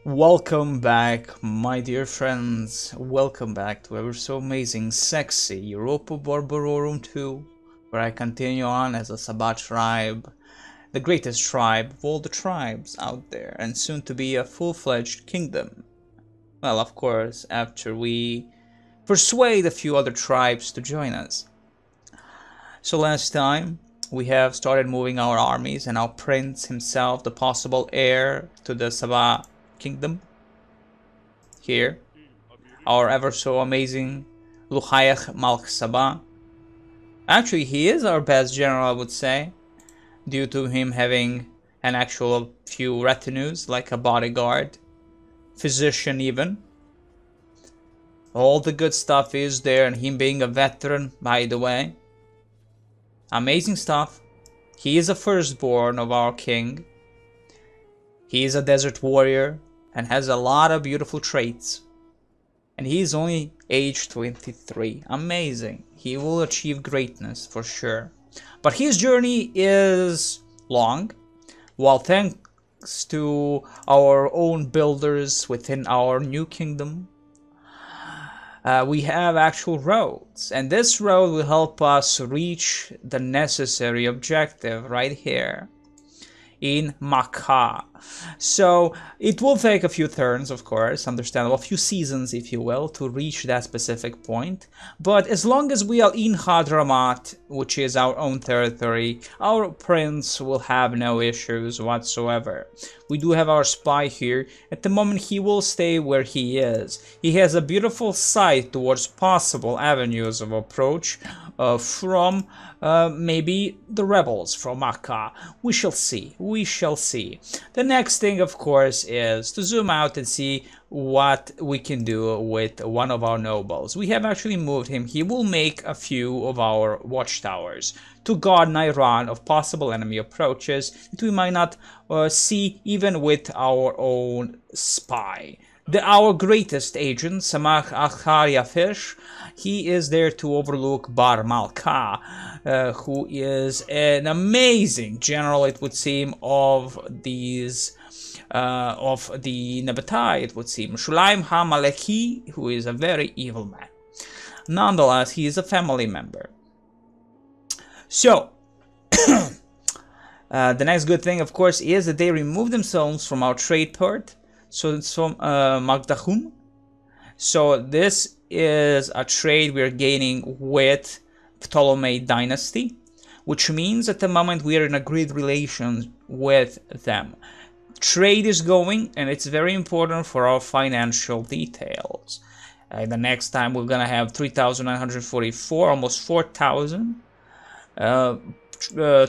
Welcome back, my dear friends. Welcome back to ever so amazing, sexy Europa Barbarorum 2, where I continue on as a Saba tribe, the greatest tribe of all the tribes out there, and soon to be a full-fledged kingdom. Well, of course, after we persuade a few other tribes to join us. So last time, we have started moving our armies, and our prince himself, the possible heir to the Saba kingdom, here, our ever so amazing Luhayach Malk Saba. Actually, he is our best general, I would say, due to him having an actual few retinues, like a bodyguard, physician even. All the good stuff is there, and him being a veteran, by the way. Amazing stuff. He is a firstborn of our king. He is a desert warrior and has a lot of beautiful traits. And he is only age 23. Amazing. He will achieve greatness for sure. But his journey is long. While thanks to our own builders within our new kingdom, we have actual roads. And this road will help us reach the necessary objective right here in Makkah. So it will take a few turns, of course, understandable, a few seasons, if you will, to reach that specific point. But as long as we are in Hadramat, which is our own territory, our prince will have no issues whatsoever. We do have our spy here. At the moment, he will stay where he is. He has a beautiful sight towards possible avenues of approach from maybe the rebels from Makkah. We shall see. We shall see. The next thing, of course, is to zoom out and see what we can do with one of our nobles. We have actually moved him. He will make a few of our watchtowers to guard Najran of possible enemy approaches that we might not see even with our own spy. Our greatest agent, Najran.First, he is there to overlook Bar Malka, who is an amazing general, it would seem, of these of the Nabatai, it would seem. Shulaim HaMaleki, who is a very evil man. Nonetheless, he is a family member. So, the next good thing, of course, is that they remove themselves from our trade port. So it's from Magdahum. So this is a trade we're gaining with Ptolemy dynasty, which means at the moment we are in agreed relations with them. Trade is going, and it's very important for our financial details. The next time we're gonna have 3,944, almost 4,000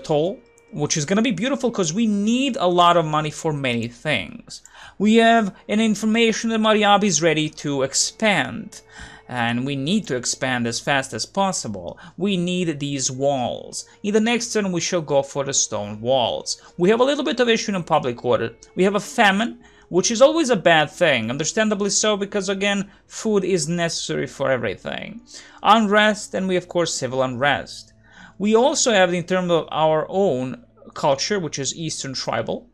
toll, which is gonna be beautiful because we need a lot of money for many things. We have an information that Mariab is ready to expand, and we need to expand as fast as possible. We need these walls. In the next turn, we shall go for the stone walls. We have a little bit of issue in public order. We have a famine, which is always a bad thing, understandably so, because again, food is necessary for everything. Unrest, and we of course civil unrest. We also have, in terms of our own culture, which is Eastern Tribal.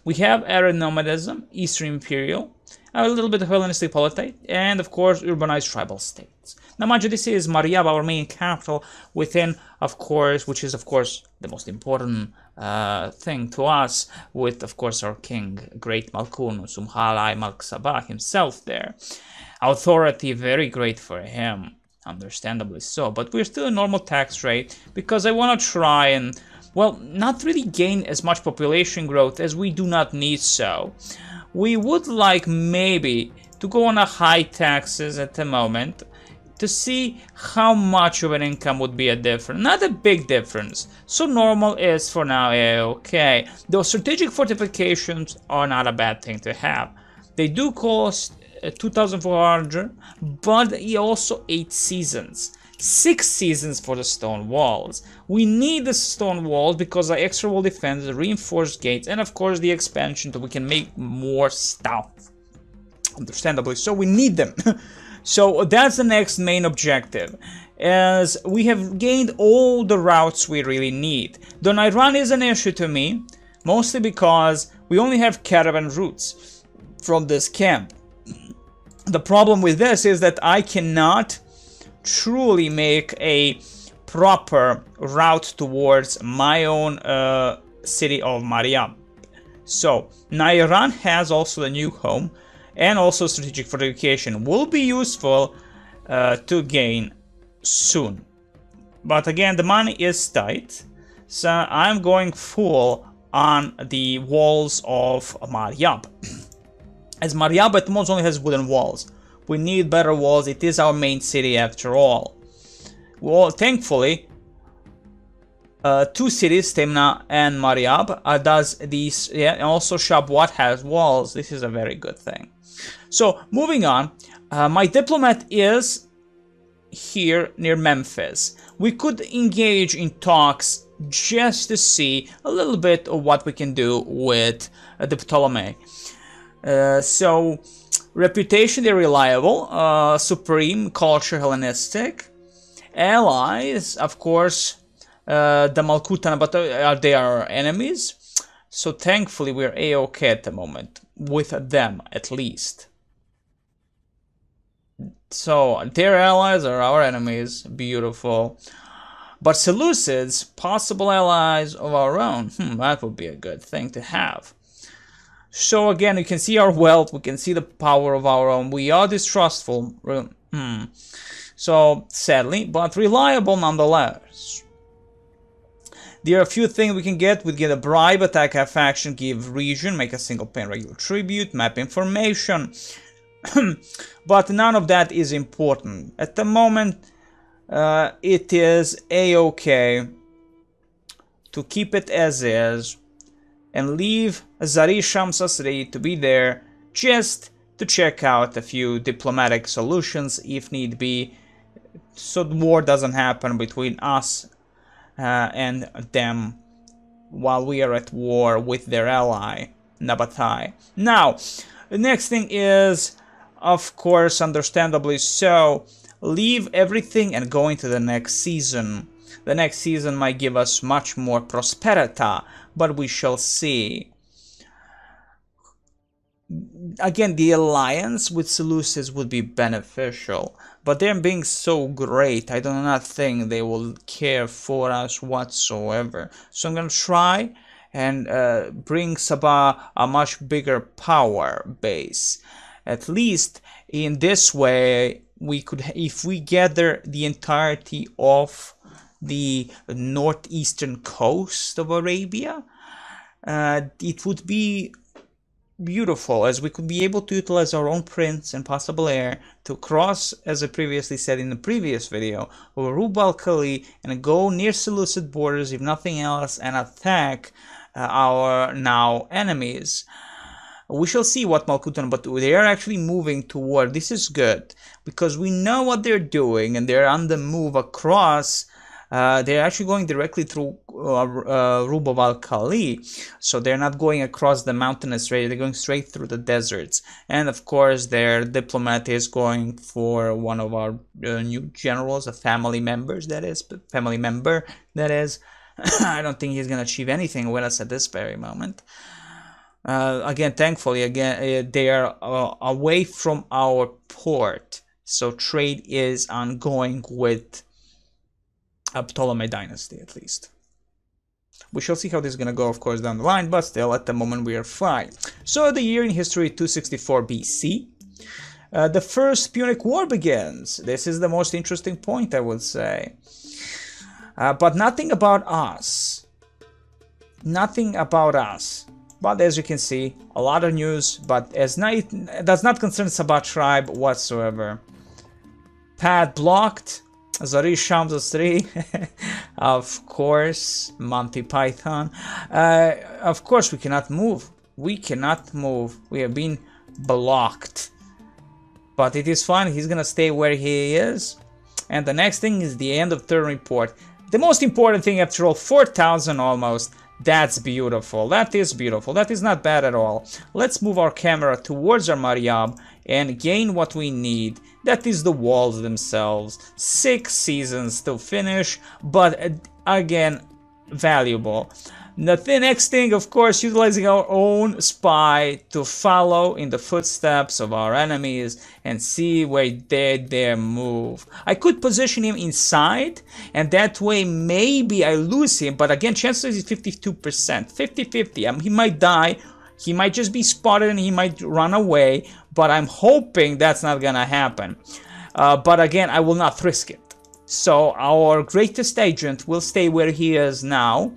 We have Arab nomadism, Eastern Imperial, a little bit of Hellenistic polity, and of course urbanized tribal states. Now mind you, this is Mariab, our main capital, within, of course, which is of course the most important thing to us, with of course our king, great Malkun, Sumhalai Malk Saba himself there. Authority very great for him, understandably so, but we're still a normal tax rate because I want to try and, well, not really gain as much population growth as we do not need so. We would like maybe to go on a high taxes at the moment to see how much of an income would be a difference. Not a big difference. So normal is for now okay. Those strategic fortifications are not a bad thing to have. They do cost 2,400, but also 8 seasons. 6 seasons for the stone walls. We need the stone walls because the extra wall defense, the reinforced gates, and of course the expansion so we can make more stuff. Understandably so, we need them. So that's the next main objective. as we have gained all the routes we really need. The Najran is an issue to me, mostly because we only have caravan routes from this camp. The problem with this is that I cannot truly make a proper route towards my own city of Mariam. So Najran has also the new home and also strategic fortification will be useful to gain soon. But again, the money is tight, so I'm going full on the walls of Mariam. As Mariam at most only has wooden walls. We need better walls. It is our main city after all. Well, thankfully, two cities, Temna and Mariam, does these. Yeah, and also Shabwat has walls. This is a very good thing. So moving on, my diplomat is here near Memphis. We could engage in talks just to see a little bit of what we can do with the Ptolemy. So reputation, they're reliable, supreme, culture, Hellenistic. Allies, of course, the Malkutan, but they are enemies. So thankfully we're A-okay at the moment, with them at least. So their allies are our enemies, beautiful. But Seleucids, possible allies of our own, that would be a good thing to have. So again, you can see our wealth, we can see the power of our own. We are distrustful, so sadly, but reliable nonetheless. There are a few things we can get. We get a bribe, attack a faction, give region, make a single paying regular tribute, map information. But none of that is important. At the moment, it is a-okay to keep it as is and leave Zari Shamsasri to be there just to check out a few diplomatic solutions if need be, so the war doesn't happen between us and them while we are at war with their ally, Nabatai. Now, the next thing is, of course, understandably so, leave everything and go into the next season. The next season might give us much more prosperity, but we shall see. Again, the alliance with Seleucids would be beneficial, but them being so great, I do not think they will care for us whatsoever. So I'm going to try and bring Saba a much bigger power base. At least in this way, we could, if we gather the entirety of the northeastern coast of Arabia, it would be beautiful, as we could be able to utilize our own prince and possible heir to cross, as I previously said in the previous video, over Rub al-Khali and go near Seleucid borders, if nothing else, and attack our now enemies. We shall see what Malkutan, but they are actually moving toward. This is good because we know what they're doing and they're on the move across. They're actually going directly through Rub al-Khali, so they're not going across the mountainous range, they're going straight through the deserts. And of course their diplomat is going for one of our new generals, a family member that is. I don't think he's going to achieve anything with us at this very moment. Again, thankfully, they are away from our port, so trade is ongoing with Ptolemy dynasty, at least. We shall see how this is going to go, of course, down the line, but still, at the moment, we are fine. So, the year in history, 264 BC. The First Punic War begins. This is the most interesting point, I would say. But nothing about us. Nothing about us. But as you can see, a lot of news, but it does not concern Saba tribe whatsoever. Path blocked. Zari Shamsasri, of course, Monty Python. Of course, we cannot move. We cannot move. We have been blocked. But it is fine. He's gonna stay where he is. And the next thing is the end of turn report. The most important thing, after all, 4,000 almost. That's beautiful. That is beautiful. That is not bad at all. Let's move our camera towards our Mariam and gain what we need. That is the walls themselves. 6 seasons to finish, but again, valuable. The next thing, of course, utilizing our own spy to follow in the footsteps of our enemies and see where they move. I could position him inside, and that way maybe I lose him, but again, chances is 52%, 50-50. He might die, he might just be spotted, and he might run away, but I'm hoping that's not gonna happen. But again, I will not risk it. So our greatest agent will stay where he is now.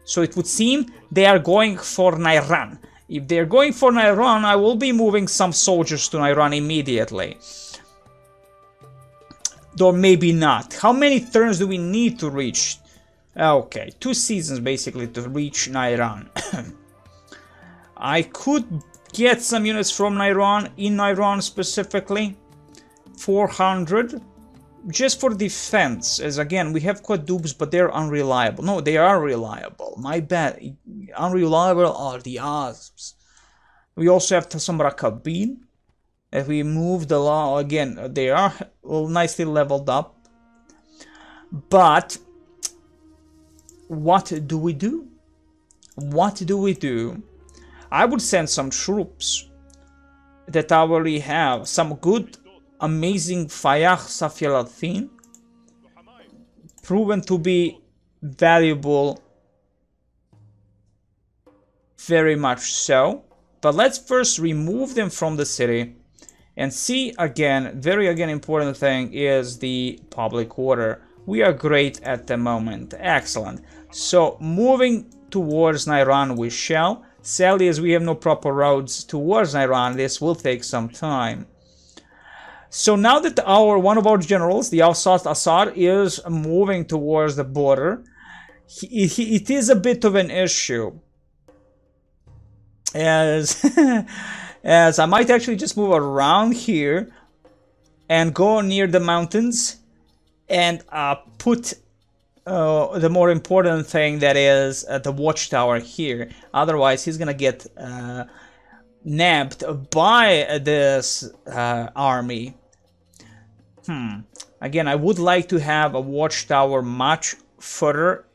So it would seem they are going for Najran. If they're going for Najran, I will be moving some soldiers to Najran immediately. Or maybe not. How many turns do we need to reach? Okay, 2 seasons basically to reach Najran. I could get some units from Najran, in Najran specifically. 400. Just for defense, as again, we have quad dupes, but they're unreliable. No, they are reliable. My bad. Unreliable are the Asps. We also have some Rakabin. If we move the law, again, they are nicely leveled up. But what do we do? What do we do? I would send some troops that I already have. Some good amazing fear.We, proven to be valuable, very much so. But let's first remove them from the city and see again, important thing is the public order. We are great at the moment, excellent. So moving towards Najran we shall. Sadly, as we have no proper roads towards Najran, this will take some time. So now that one of our generals, the Assad, is moving towards the border, it is a bit of an issue. As I might actually just move around here and go near the mountains and put the more important thing, that is the watchtower here. Otherwise, he's gonna get nabbed by this army. Again, I would like to have a watchtower much further.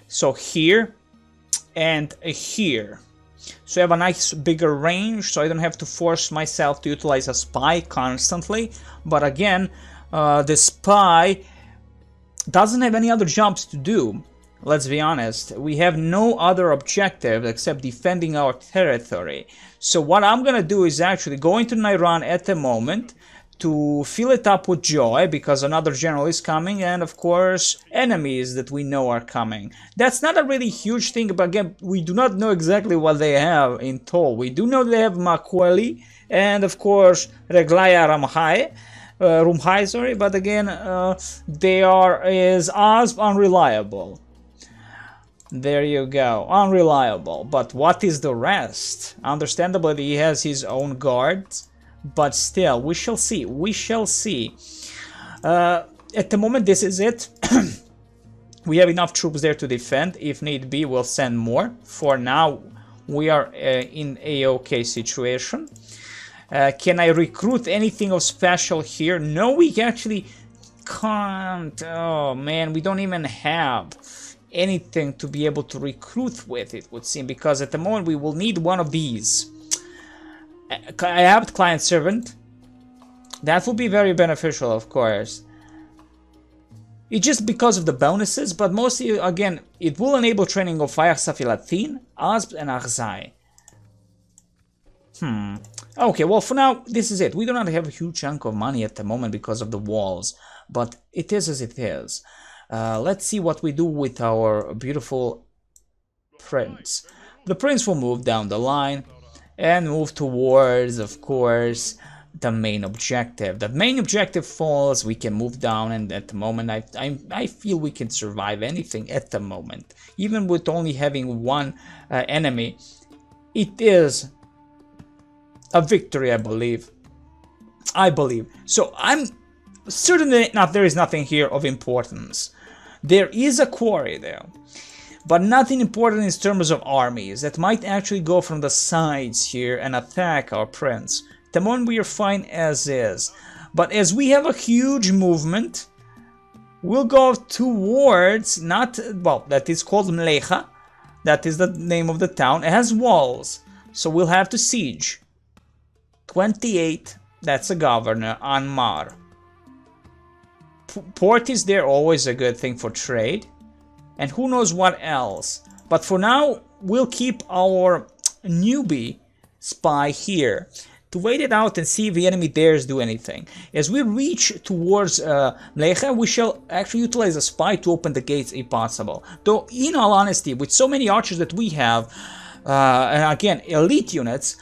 So here and here. So I have a nice bigger range, so I don't have to force myself to utilize a spy constantly. But again, the spy doesn't have any other jobs to do. Let's be honest, we have no other objective except defending our territory. So what I'm gonna do is actually go into Najran at the moment to fill it up with joy, because another general is coming, and of course enemies that we know are coming. That's not a really huge thing, but again, we do not know exactly what they have in tow. We do know they have Makweli and of course Reglaya Rumhai, sorry, but again, they are as unreliable. There you go, unreliable. But what is the rest? Understandably, he has his own guards, but still, we shall see. We shall see. At the moment, this is it. We have enough troops there to defend. If need be, we'll send more. For now, we are in a okay situation. Can I recruit anything of special here? No, we actually can't. Oh man, we don't even have anything to be able to recruit with, it would seem, because at the moment we will need one of these. I have client servant. That will be very beneficial, of course. It's just because of the bonuses, but mostly, again, it will enable training of fear.We, Asp, and Arzai. Okay, well, for now, this is it. We do not have a huge chunk of money at the moment because of the walls, but it is as it is. Let's see what we do with our beautiful prince. The prince will move down the line and move towards, of course, the main objective. The main objective falls, we can move down, and at the moment I feel we can survive anything at the moment. Even with only having one enemy, it is a victory, I believe. So I'm certain that there is nothing here of importance. There is a quarry there, but nothing important in terms of armies that might actually go from the sides here and attack our prince. the moment we are fine as is. But as we have a huge movement, we'll go towards, not, well, that is called Mlecha. That is the name of the town. It has walls, so we'll have to siege. 28, that's a governor, Anmar. Port is there, always a good thing for trade. And who knows what else. But for now, we'll keep our newbie spy here to wait it out and see if the enemy dares do anything. As we reach towards Mlecha, we shall actually utilize a spy to open the gates if possible. Though, in all honesty, with so many archers that we have, and again, elite units,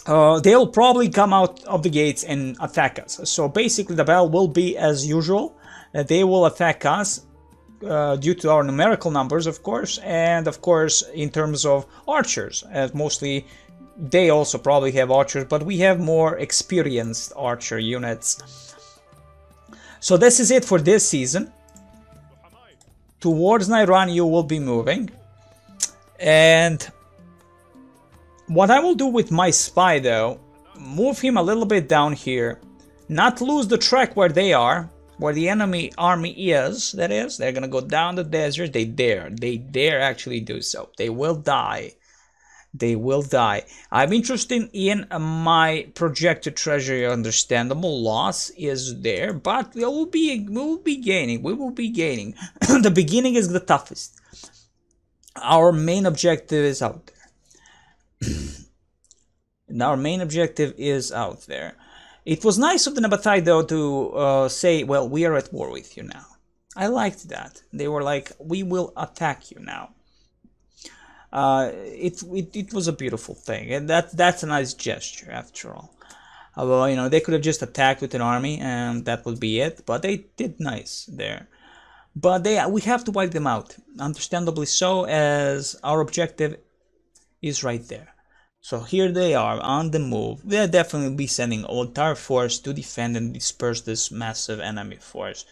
they'll probably come out of the gates and attack us. So basically the battle will be as usual. They will attack us due to our numerical numbers, of course, and of course in terms of archers, as mostly they also probably have archers, but we have more experienced archer units. So this is it for this season. Towards Najran you will be moving, and what I will do with my spy though, move him a little bit down here, not lose the track where they are, where the enemy army is, that is. They're gonna go down the desert. They dare actually do so. They will die. They will die. I'm interested in my projected treasury. Understandable loss is there, but we will be gaining. We will be gaining. The beginning is the toughest. Our main objective is out there. And our main objective is out there. It was nice of the Nabatai though to say, well, we are at war with you now. I liked that. They were like, we will attack you now. It was a beautiful thing, and that's a nice gesture after all. Although, you know, they could have just attacked with an army and that would be it, but they did nice there. But we have to wipe them out, understandably so, as our objective is right there. So here they are on the move. They'll definitely be sending an entire force to defend and disperse this massive enemy force.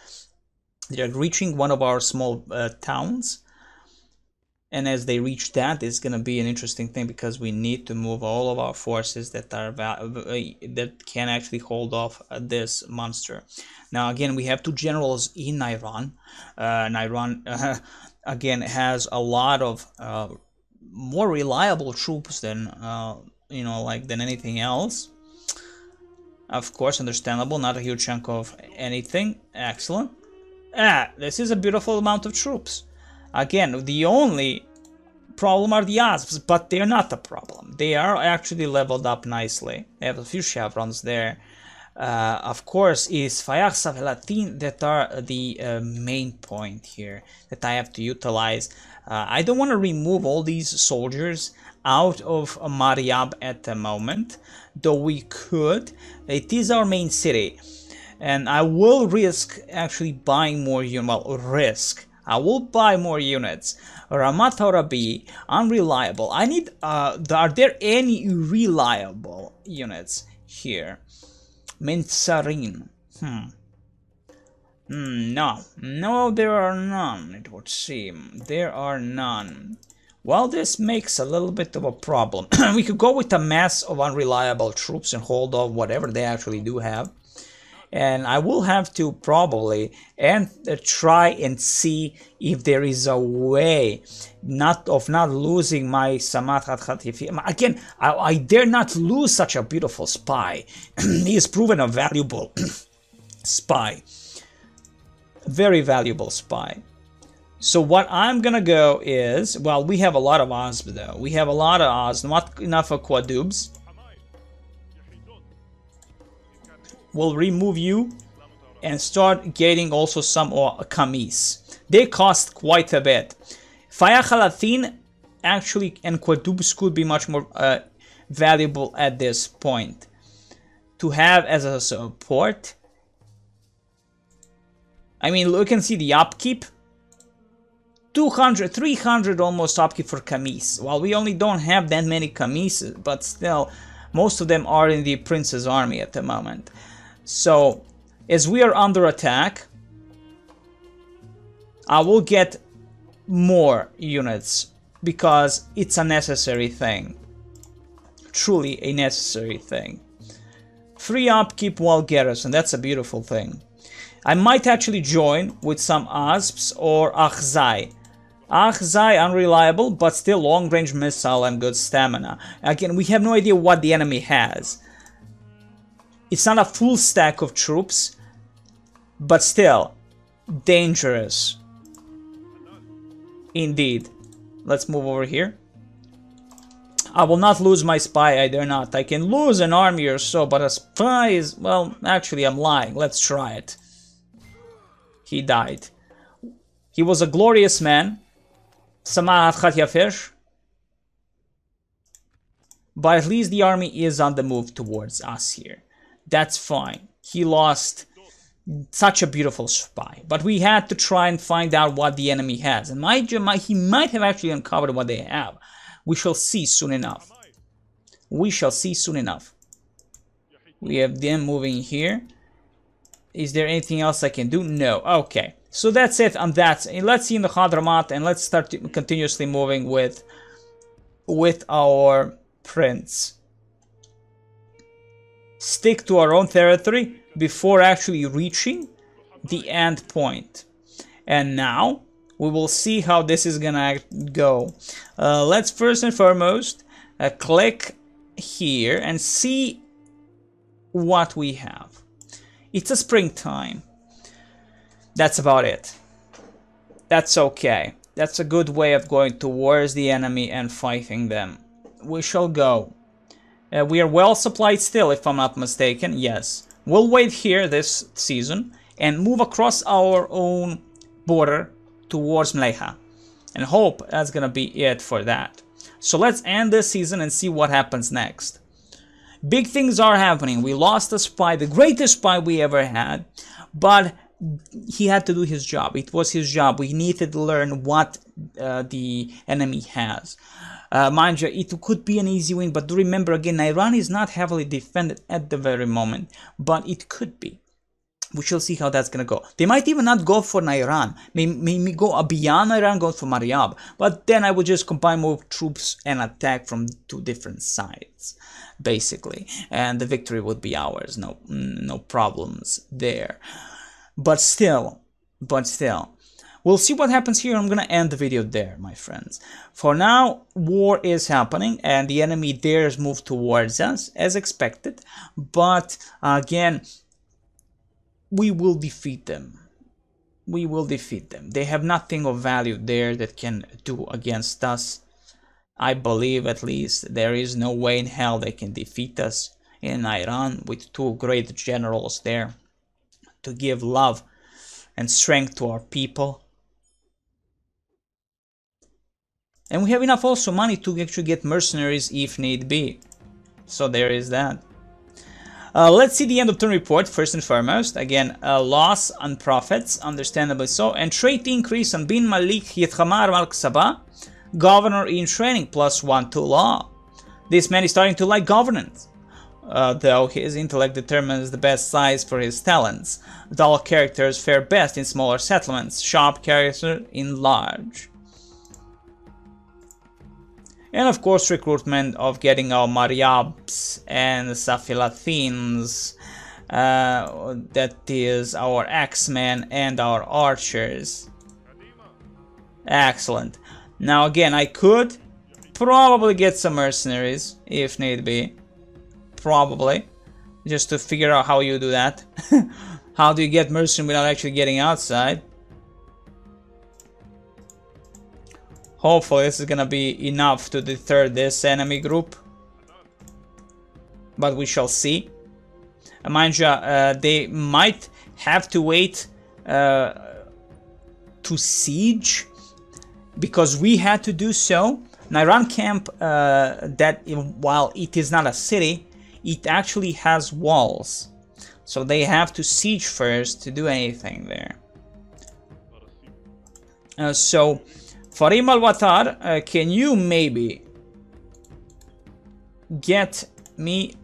They're reaching one of our small towns. And as they reach that, it's going to be an interesting thing because we need to move all of our forces that are that can actually hold off this monster. Now, again, we have two generals in Najran. Najran, again, has a lot of more reliable troops than, you know, like than anything else. Of course, understandable, not a huge chunk of anything. Excellent. This is a beautiful amount of troops. Again, the only problem are the Asps, but they're not a problem. They are actually leveled up nicely. They have a few chevrons there. Of course, is fear.We that are the main point here that I have to utilize. I don't want to remove all these soldiers out of Mariab at the moment, though we could. It is our main city, and I will risk actually buying more units. Well, risk. I will buy more units. Ramat Horabi, unreliable. I need, are there any reliable units here? Mentsarin. No, there are none, it would seem. There are none. Well, this makes a little bit of a problem. We could go with a mass of unreliable troops and hold off whatever they actually do have. And I will have to probably try and see if there is a way not losing my Samat Khatifi. Again, I dare not lose such a beautiful spy. He has proven a valuable spy. Very valuable spy. So what I'm gonna go is, well, we have a lot of Oz though. We have a lot of Oz, not enough of Quadubs. We'll remove you and start getting also some Kamis. They cost quite a bit. Fayakhalathin actually and Quadubs could be much more valuable at this point to have as a support. I mean, look and see the upkeep. 200, 300 almost upkeep for Kamis. Well, we only don't have that many Kamis, but still, most of them are in the Prince's army at the moment. So, as we are under attack, I will get more units because it's a necessary thing. truly a necessary thing. Free upkeep while garrison, that's a beautiful thing. I might actually join with some Asps or Achzai. Achzai unreliable, but still long-range missile and good stamina. Again, we have no idea what the enemy has. It's not a full stack of troops, but still dangerous. Indeed. Let's move over here. I will not lose my spy, I dare not. I can lose an army or so, but a spy is... well, actually, I'm lying. Let's try it. He died. He was a glorious man. But at least the army is on the move towards us here. That's fine. He lost such a beautiful spy. But we had to try and find out what the enemy has. And he might have actually uncovered what they have. We shall see soon enough. We shall see soon enough. We have them moving here. Is there anything else I can do? No. Okay. So that's it on that. Let's see in the Hadramat and let's start continuously moving with our prince. Stick to our own territory before actually reaching the end point. And now we will see how this is gonna go. Let's first and foremost click here and see what we have. It's a springtime. That's about it. That's okay. That's a good way of going towards the enemy and fighting them. We shall go. We are well supplied still, if I'm not mistaken. Yes. We'll wait here this season and move across our own border towards Mleha. And hope that's gonna be it for that. So let's end this season and see what happens next. Big things are happening. We lost a spy, the greatest spy we ever had, but he had to do his job. It was his job. We needed to learn what the enemy has. Mind you, it could be an easy win, but do remember again, Najran is not heavily defended at the very moment, but it could be. We shall see how that's gonna go. They might even not go for Najran. Maybe go beyond Najran, go for Mariab. But then I would just combine more troops and attack from two different sides, basically, and the victory would be ours. No problems there. But still, we'll see what happens here. I'm gonna end the video there, my friends. For now, war is happening and the enemy dares move towards us as expected. But again, we will defeat them. We will defeat them. They have nothing of value there that can do against us. I believe, at least, there is no way in hell they can defeat us in Iran with two great generals there to give love and strength to our people. And we have enough also money to actually get mercenaries if need be. So there is that. Let's see the end of turn report first and foremost. Again, loss on profits, understandably so, and trait increase on Bin Malik Yithamar Malik Saba, governor in training, +1 to law. This man is starting to like governance, though his intellect determines the best size for his talents. Dull characters fare best in smaller settlements, sharp characters in large. And of course, recruitment of getting our Mariabs and Safilathins, that is our Axemen and our archers. Excellent. Now again, I could probably get some mercenaries if need be. Probably. Just to figure out how you do that. How do you get mercenaries without actually getting outside? Hopefully this is gonna be enough to deter this enemy group. But we shall see. Mind you, they might have to wait to siege, because we had to do so. Najran camp, that while it is not a city, it actually has walls. So they have to siege first to do anything there. So for Il Watar, can you maybe get me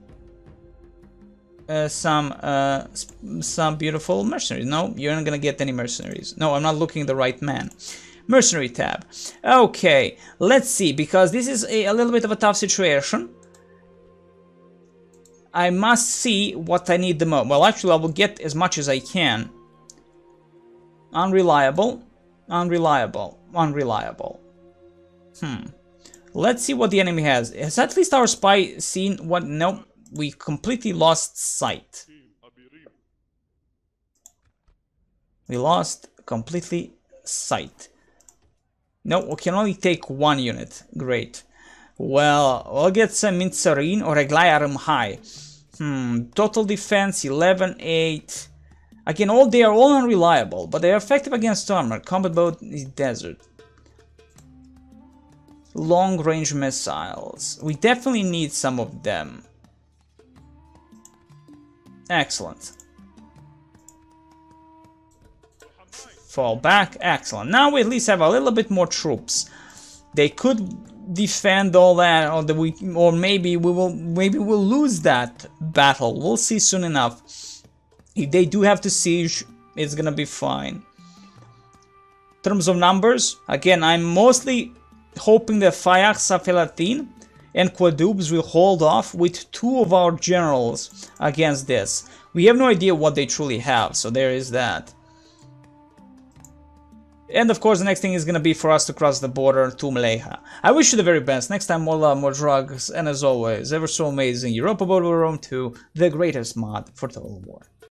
some beautiful mercenaries? No, you're not gonna get any mercenaries. No, I'm not looking at the right man. Mercenary tab. Okay, let's see, because this is a little bit of a tough situation. I must see what I need the most. Well, actually, I will get as much as I can. Unreliable, unreliable, unreliable. Let's see what the enemy has. Has at least our spy seen what? Nope, we completely lost sight. We lost completely sight. No, we can only take one unit. Great. Well, we'll get some Mintzarin or Reglai High. Total defense 11, 8. Again, they are all unreliable, but they are effective against armor. Combat boat is desert. Long range missiles. We definitely need some of them. Excellent. Fall back. Excellent. Now we at least have a little bit more troops. They could defend all that, or maybe we'll lose that battle. We'll see soon enough. If they do have to siege, it's gonna be fine. In terms of numbers, again, I'm mostly hoping that Fayaq, Safelatin and Quadubs will hold off with 2 of our generals against this. We have no idea what they truly have, so there is that. And of course the next thing is gonna be for us to cross the border to Maleha. I wish you the very best. Next time more love, more drugs, and as always, ever so amazing, Europa Barbarorum 2, the greatest mod for Total War.